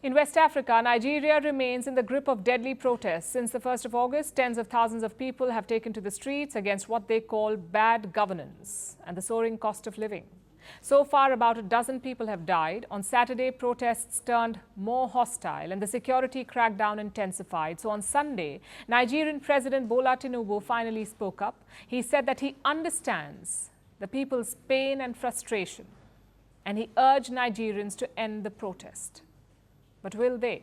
In West Africa, Nigeria remains in the grip of deadly protests. Since the 1st of August, tens of thousands of people have taken to the streets against what they call bad governance and the soaring cost of living. So far, about a dozen people have died. On Saturday, protests turned more hostile and the security crackdown intensified. So on Sunday, Nigerian President Bola Tinubu finally spoke up. He said that he understands the people's pain and frustration, and he urged Nigerians to end the protest. But will they?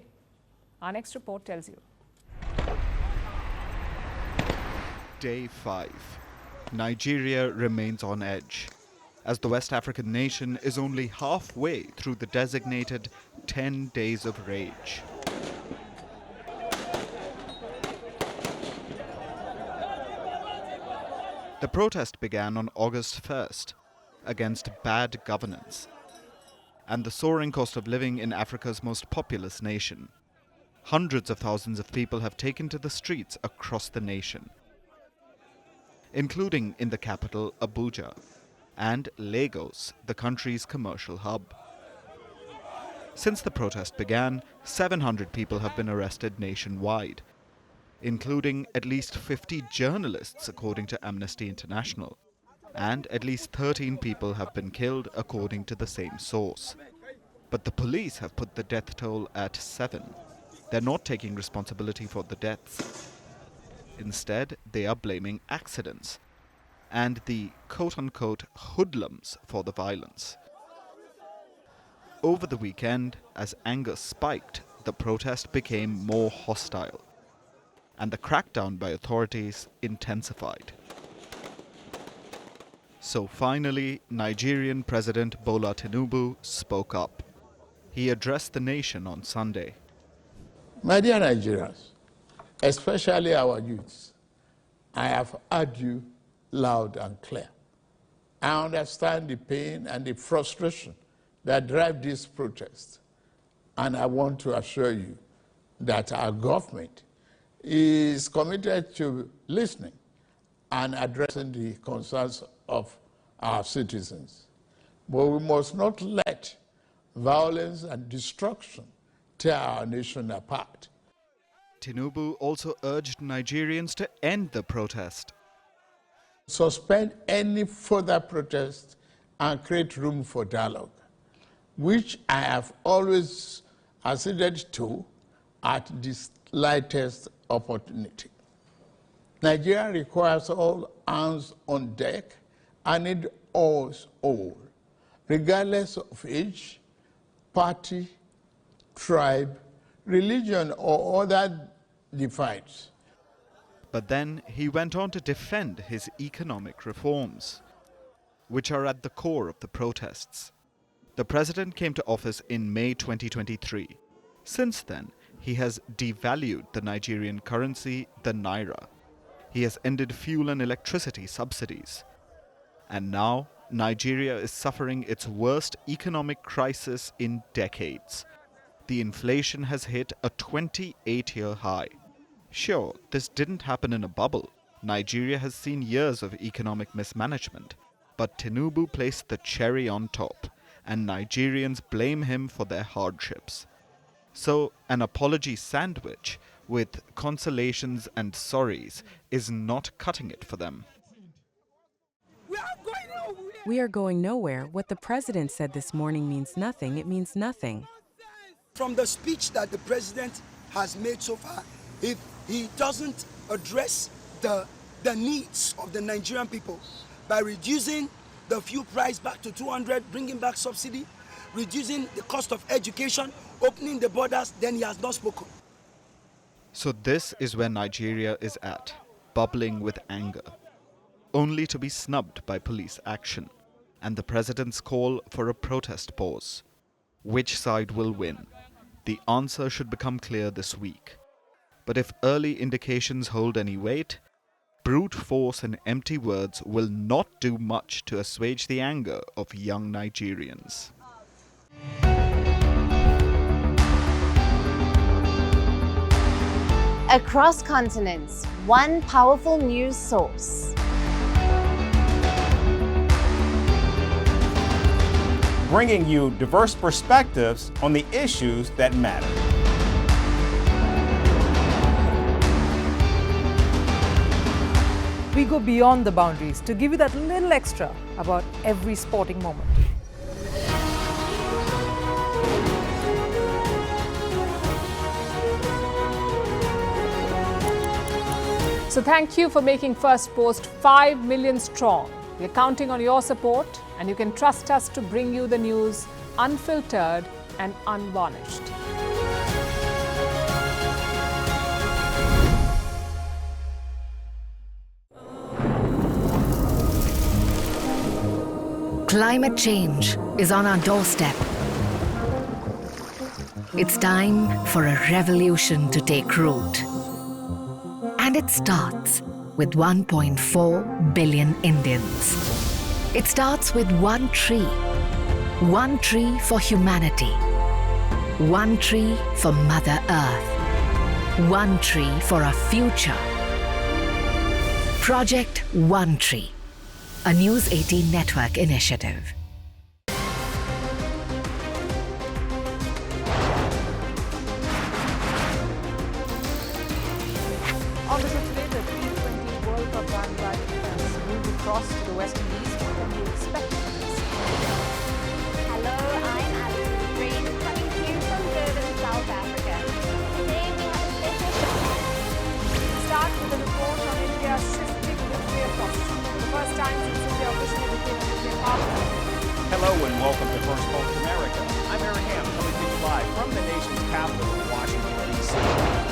Our next report tells you. Day 5. Nigeria remains on edge, as the West African nation is only halfway through the designated 10 days of rage. The protest began on August 1st against bad governance and the soaring cost of living in Africa's most populous nation. Hundreds of thousands of people have taken to the streets across the nation, including in the capital, Abuja, and Lagos, the country's commercial hub. Since the protest began, 700 people have been arrested nationwide, including at least 50 journalists, according to Amnesty International. And at least 13 people have been killed, according to the same source. But the police have put the death toll at 7. They're not taking responsibility for the deaths. Instead, they are blaming accidents and the quote-unquote hoodlums for the violence. Over the weekend, as anger spiked, the protest became more hostile, and the crackdown by authorities intensified. So finally, Nigerian President Bola Tinubu spoke up. He addressed the nation on Sunday. My dear Nigerians, especially our youths, I have heard you loud and clear. I understand the pain and the frustration that drive this protest, and I want to assure you that our government is committed to listening and addressing the concerns of our citizens. But we must not let violence and destruction tear our nation apart. Tinubu also urged Nigerians to end the protest. Suspend any further protest and create room for dialogue, which I have always acceded to at the slightest opportunity. Nigeria requires all hands on deck and need us all, regardless of age, party, tribe, religion, or other divides. But then he went on to defend his economic reforms, which are at the core of the protests. The president came to office in May 2023. Since then, he has devalued the Nigerian currency, the naira. He has ended fuel and electricity subsidies. And now, Nigeria is suffering its worst economic crisis in decades. The inflation has hit a 28-year high. Sure, this didn't happen in a bubble. Nigeria has seen years of economic mismanagement. But Tinubu placed the cherry on top, and Nigerians blame him for their hardships. So, an apology sandwich with consolations and sorries is not cutting it for them. We are going nowhere. What the president said this morning means nothing. It means nothing. From the speech that the president has made so far, if he doesn't address the needs of the Nigerian people by reducing the fuel price back to 200, bringing back subsidy, reducing the cost of education, opening the borders, then he has not spoken. So this is where Nigeria is at, bubbling with anger, only to be snubbed by police action, and the president's call for a protest pause. Which side will win? The answer should become clear this week. But if early indications hold any weight, brute force and empty words will not do much to assuage the anger of young Nigerians. Across continents, one powerful news source. bringing you diverse perspectives on the issues that matter. We go beyond the boundaries to give you that little extra about every sporting moment. So thank you for making Firstpost 5 million strong. We're counting on your support, and you can trust us to bring you the news unfiltered and unvarnished. Climate change is on our doorstep. It's time for a revolution to take root. And it starts with 1.4 billion Indians. It starts with one tree for humanity, one tree for Mother Earth, one tree for a future. Project One Tree, a News 18 network initiative. Obviously today, the T20 World Cup bandwagon has moved across to the West Indies. What can you expect from this? Hello, I'm Alison Green, coming to you from Durban, South Africa. Today we have a special show. We'll start with a report on India's shifting nuclear posture. For the first time since India officially became a nuclear power. Hello and welcome to Firstpost America. I'm Aaron Ham, coming to you live from the nation's capital in Washington, D.C.